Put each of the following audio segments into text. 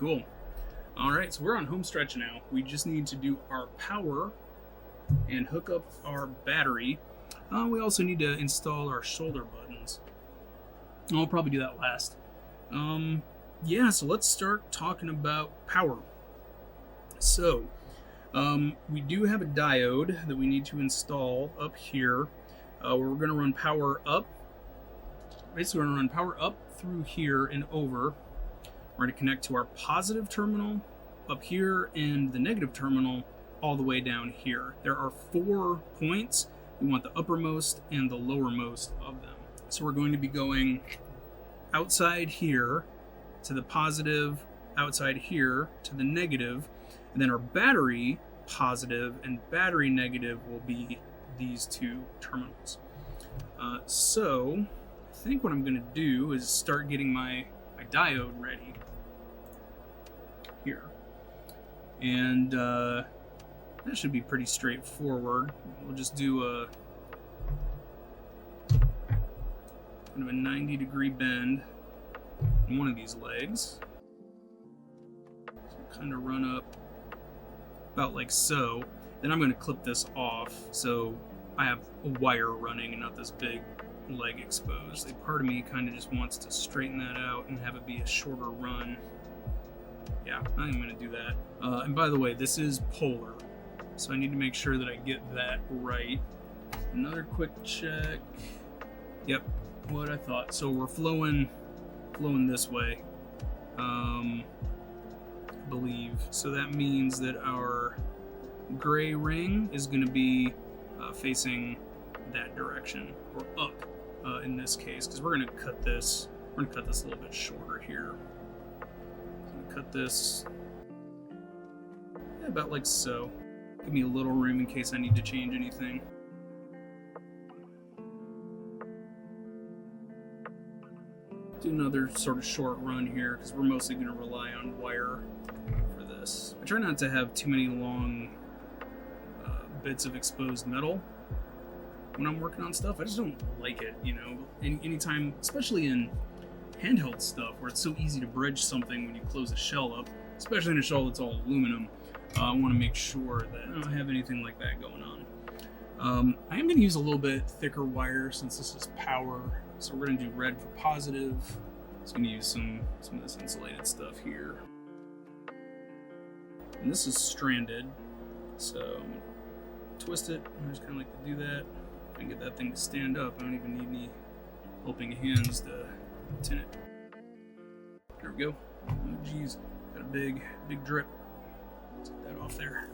Cool. All right, so we're on home stretch now. We just need to do our power and hook up our battery. We also need to install our shoulder buttons. I'll probably do that last. Yeah, so let's start talking about power. So, we do have a diode that we need to install up here. We're going to run power up. Basically, we're going to run power up through here and over. We're going to connect to our positive terminal up here and the negative terminal all the way down here. There are 4 points. We want the uppermost and the lowermost of them. So we're going to be going outside here to the positive, outside here to the negative, and then our battery positive and battery negative will be these 2 terminals. So I think what I'm going to do is start getting my diode ready here. And that should be pretty straightforward. We'll just do a kind of a 90-degree bend in one of these legs. So kind of run up about like so. Then I'm going to clip this off so I have a wire running and not this big leg exposed. A part of me kind of just wants to straighten that out and have it be a shorter run. Yeah, I'm going to do that. And by the way, this is polar, so I need to make sure that I get that right. Another quick check. Yep, what I thought. So we're flowing this way, I believe. So that means that our gray ring is going to be facing that direction, or up in this case, because we're going to cut this. We're going to cut this a little bit shorter here. So I'm going to cut this about like so. Give me a little room in case I need to change anything. Do another sort of short run here because we're mostly going to rely on wire for this. I try not to have too many long bits of exposed metal when I'm working on stuff. I just don't like it, you know. Anytime, especially in handheld stuff where it's so easy to bridge something when you close a shell up, especially in a shell that's all aluminum. I want to make sure that I don't have anything like that going on. I am going to use a little bit thicker wire since this is power. So we're going to do red for positive. It's going to use some of this insulated stuff here. And this is stranded, so I'm going to twist it. I just kind of like to do that. If I can get that thing to stand up, I don't even need any helping hands to tin it. There we go. Oh geez, got a big drip. Let's get that off there.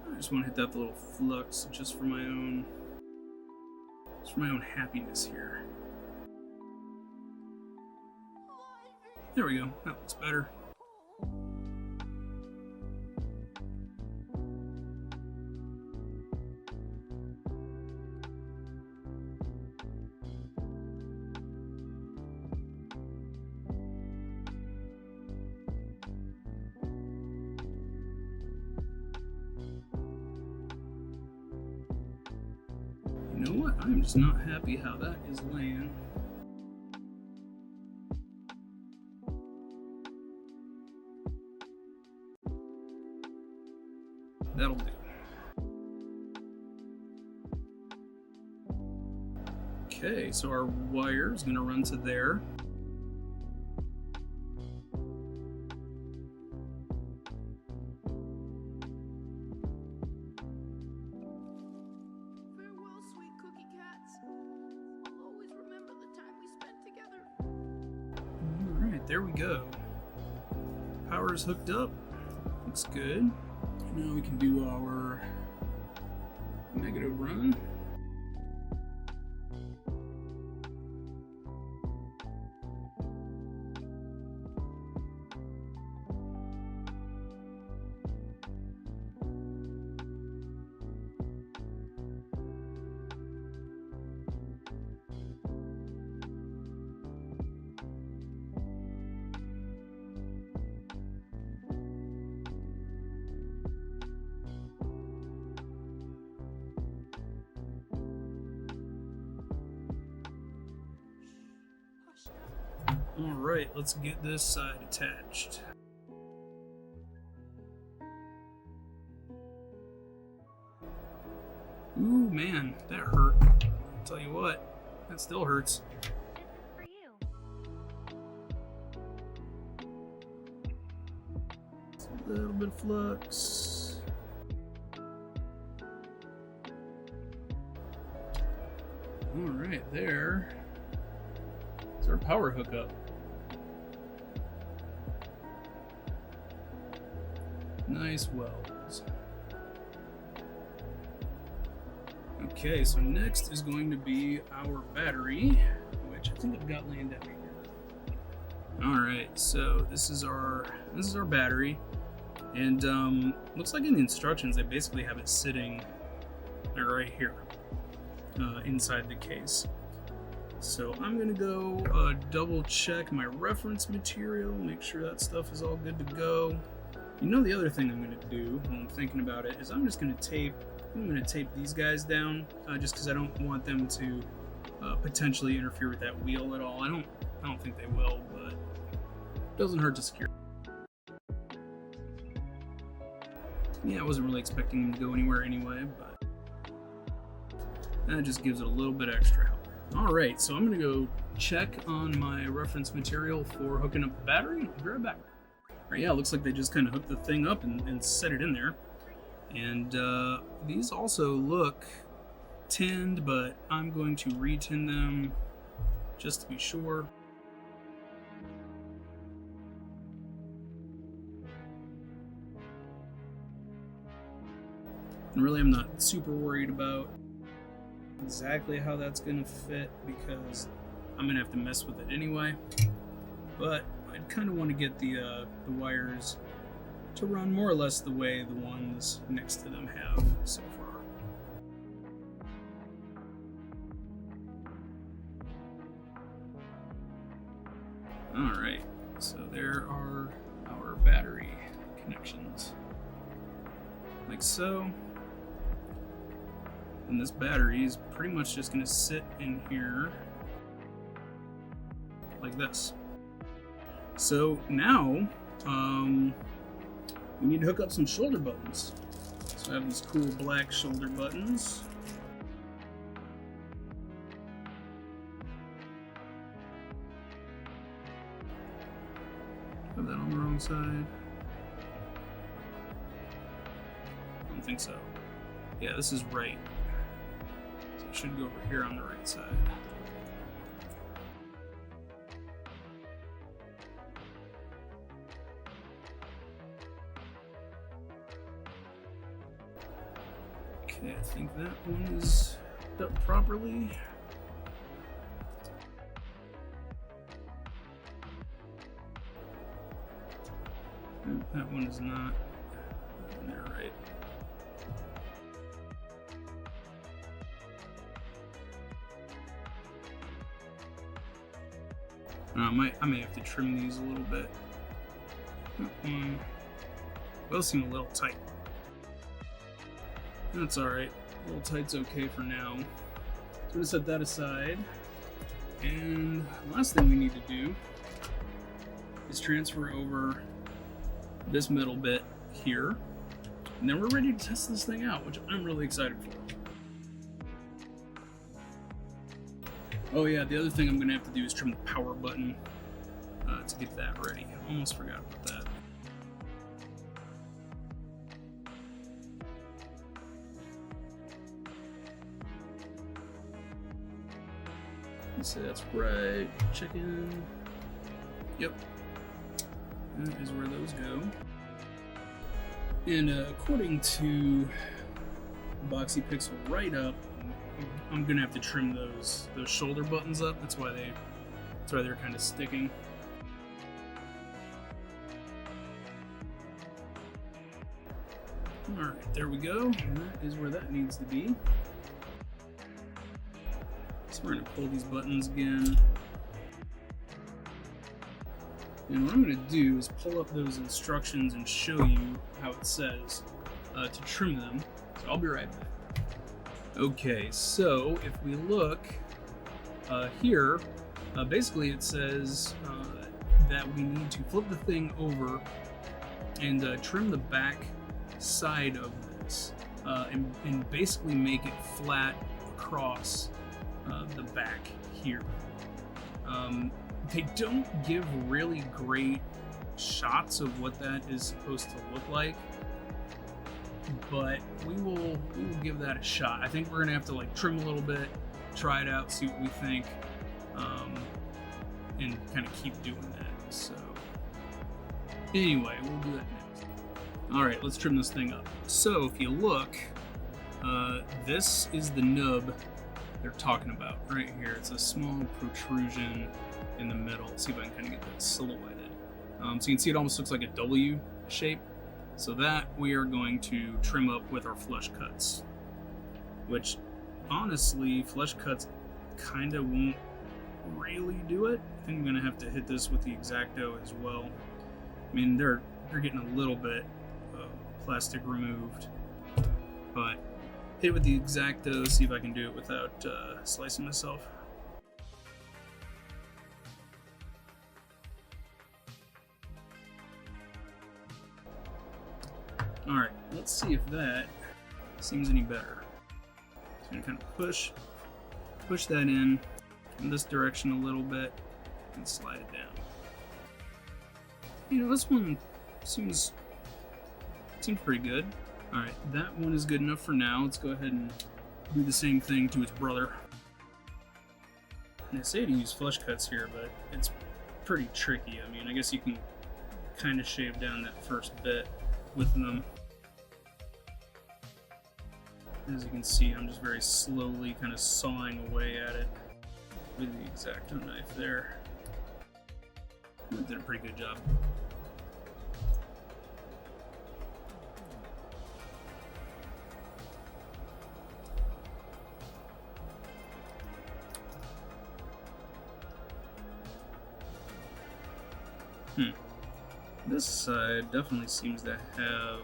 I just want to hit that little flux just for my own happiness here. There we go. That looks better. You know what? I'm just not happy how that is laying. That'll do. Okay, so our wire is going to run to there. Farewell, sweet cookie cats. I'll always remember the time we spent together. Alright, there we go. Power is hooked up. Looks good. Now we can do our negative run. Alright, let's get this side attached. Ooh, man, that hurt. I'll tell you what, that still hurts. This is for you. Just a little bit of flux. Alright, there's our power hookup. Nice welds. Okay, so next is going to be our battery, which I think I've got laying down here. Alright, so this is our battery. And looks like in the instructions they basically have it sitting right here inside the case. So I'm gonna go double check my reference material, make sure that stuff is all good to go. You know, the other thing I'm gonna do when I'm thinking about it is I'm gonna tape these guys down just because I don't want them to potentially interfere with that wheel at all. I don't think they will, but it doesn't hurt to secure. Yeah, I wasn't really expecting them to go anywhere anyway, but that just gives it a little bit extra help. Alright, so I'm going to go check on my reference material for hooking up the battery, and I'll be right back. Alright, yeah, it looks like they just kind of hooked the thing up and set it in there. And these also look tinned, but I'm going to re-tin them just to be sure. And really, I'm not super worried about exactly how that's going to fit because I'm going to have to mess with it anyway. But I'd kind of want to get the wires to run more or less the way the ones next to them have so far. Alright, so there are our battery connections. Like so. And this battery is pretty much just going to sit in here like this. So now, we need to hook up some shoulder buttons. So I have these cool black shoulder buttons. Have that on the wrong side. I don't think so. Yeah, this is right. So it should go over here on the right side. Okay, I think that one is hooked up properly. Nope, that one is not. That one there, right? I may have to trim these a little bit. That one will seem a little tight. That's alright. A little tight's okay for now. So I'm going to set that aside. And the last thing we need to do is transfer over this metal bit here. And then we're ready to test this thing out, which I'm really excited for. Oh yeah, the other thing I'm going to have to do is trim the power button to get that ready. Almost forgot about that. Let's say that's right. Chicken. Yep. That is where those go. And according to Boxy Pixel write-up, I'm gonna have to trim those shoulder buttons up. That's why they're kind of sticking. All right, there we go. And that is where that needs to be. So we're gonna pull these buttons again. And what I'm gonna do is pull up those instructions and show you how it says to trim them. So I'll be right back. Okay, so if we look here, Basically, it says that we need to flip the thing over and trim the back side of this and basically make it flat across the back here. They don't give really great shots of what that is supposed to look like, but we will give that a shot. I think we're gonna have to like trim a little bit, try it out, see what we think, and kind of keep doing that. So anyway, we'll do that next. All right, let's trim this thing up. So if you look, this is the nub they're talking about right here. It's a small protrusion in the middle. Let's see if I can kind of get that silhouetted. So you can see it almost looks like a W shape. So that we are going to trim up with our flush cuts, which honestly, flush cuts kind of won't really do it. I think I'm gonna have to hit this with the X-Acto as well. I mean, they're getting a little bit of plastic removed, but hit it with the X-Acto, see if I can do it without slicing myself. All right, let's see if that seems any better. So I'm gonna kind of push that in this direction a little bit and slide it down. You know, this one seems pretty good. All right, that one is good enough for now. Let's go ahead and do the same thing to its brother. And I say to use flush cuts here, but it's pretty tricky. I mean, I guess you can kind of shave down that first bit with them. As you can see, I'm just very slowly kind of sawing away at it with the X-Acto knife there. I did a pretty good job. This side definitely seems to have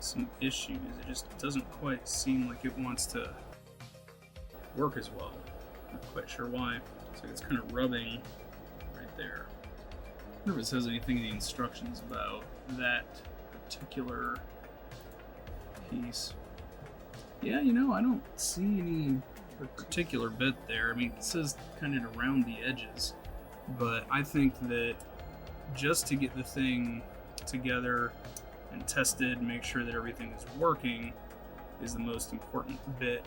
some issues. It just doesn't quite seem like it wants to work as well. Not quite sure why. Looks like it's kind of rubbing right there. I wonder if it says anything in the instructions about that particular piece. Yeah, you know, I don't see any particular bit there. I mean, it says kind of around the edges, but I think that just to get the thing together and tested, make sure that everything is working, is the most important bit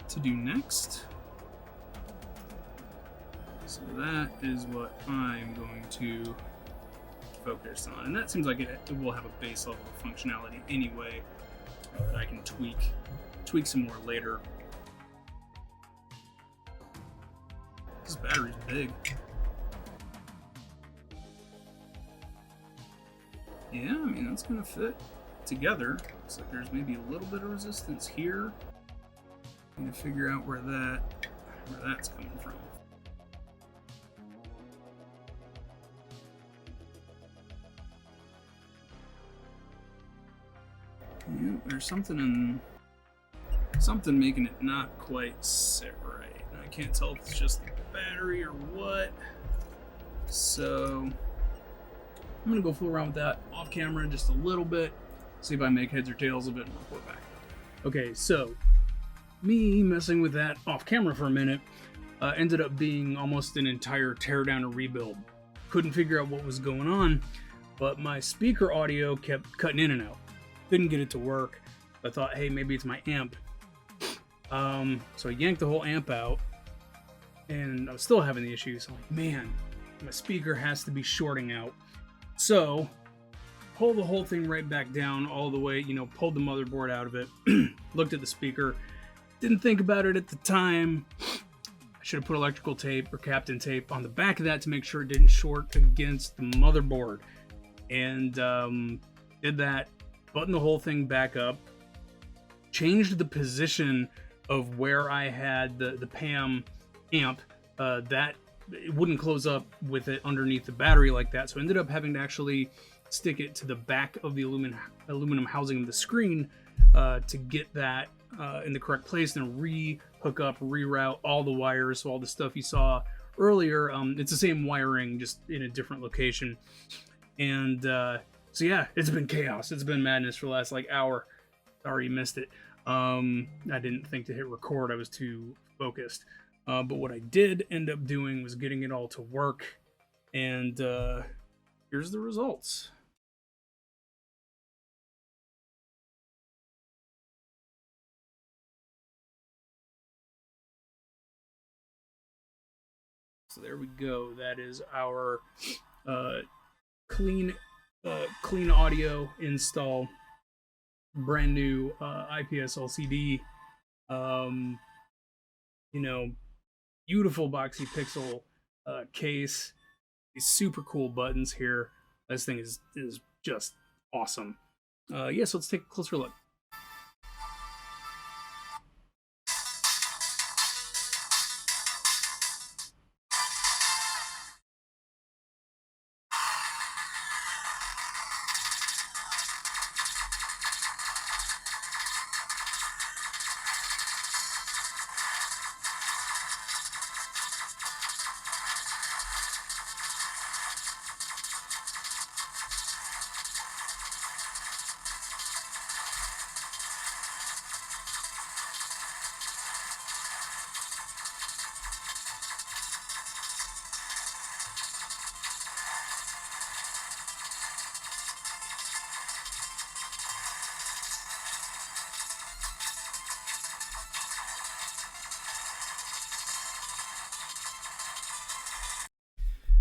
to do next. So that is what I'm going to focus on, and that seems like it will have a base level of functionality anyway that I can tweak some more later. This battery's big. Yeah, I mean, that's gonna fit together. Looks like there's maybe a little bit of resistance here. Need to figure out where that's coming from. Yeah, there's something making it not quite sit right. I can't tell if it's just the battery or what. So I'm gonna go fool around with that off camera just a little bit, see if I make heads or tails of it, and report back. Okay, so me messing with that off camera for a minute ended up being almost an entire teardown or rebuild. Couldn't figure out what was going on, but my speaker audio kept cutting in and out. Didn't get it to work. I thought, hey, maybe it's my amp. So I yanked the whole amp out, and I was still having the issues. I'm like, man, my speaker has to be shorting out. So, pulled the whole thing right back down all the way, pulled the motherboard out of it, looked at the speaker, didn't think about it at the time. I should have put electrical tape or Captain tape on the back of that to make sure it didn't short against the motherboard. And did that, buttoned the whole thing back up, changed the position of where I had the PAM amp, that it wouldn't close up with it underneath the battery like that, so I ended up having to actually stick it to the back of the aluminum housing of the screen to get that in the correct place, and re-hook hook up, reroute all the wires. So all the stuff you saw earlier, it's the same wiring, just in a different location. And so yeah, it's been chaos. It's been madness for the last like hour. Sorry you missed it. I didn't think to hit record. I was too focused. But what I did end up doing was getting it all to work. And here's the results. So there we go. That is our clean audio install. Brand new IPS LCD. Beautiful Boxy Pixel case. These super cool buttons here. This thing is just awesome. So let's take a closer look.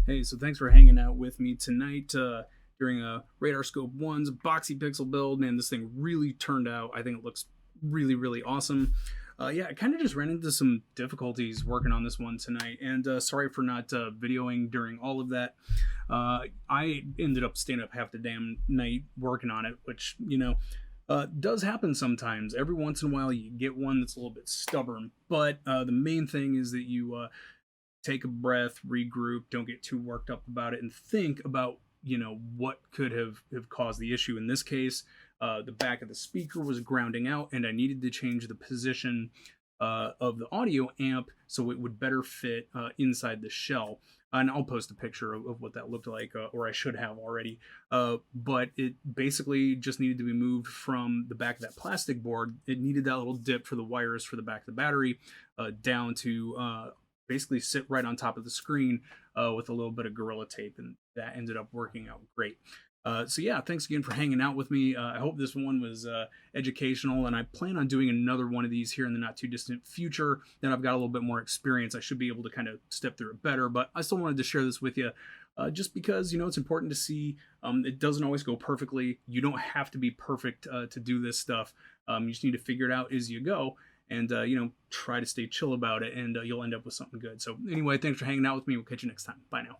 Hey, so thanks for hanging out with me tonight during a Radar Scope 1's Boxy Pixel build. Man, this thing really turned out. I think it looks really, really awesome. I kind of just ran into some difficulties working on this one tonight, and sorry for not videoing during all of that. I ended up staying up half the damn night working on it, which, does happen sometimes. Every once in a while you get one that's a little bit stubborn, but the main thing is that you take a breath, regroup, don't get too worked up about it, and think about, what could have caused the issue. In this case, the back of the speaker was grounding out, and I needed to change the position of the audio amp so it would better fit inside the shell. And I'll post a picture of what that looked like, or I should have already. But it basically just needed to be moved from the back of that plastic board. It needed that little dip for the wires for the back of the battery down to basically sit right on top of the screen with a little bit of Gorilla Tape, and that ended up working out great. Thanks again for hanging out with me. I hope this one was educational, and I plan on doing another one of these here in the not too distant future. Then I've got a little bit more experience. I should be able to kind of step through it better, but I still wanted to share this with you just because, it's important to see. It doesn't always go perfectly. You don't have to be perfect to do this stuff. You just need to figure it out as you go. And, try to stay chill about it, and you'll end up with something good. So anyway, thanks for hanging out with me. We'll catch you next time. Bye now.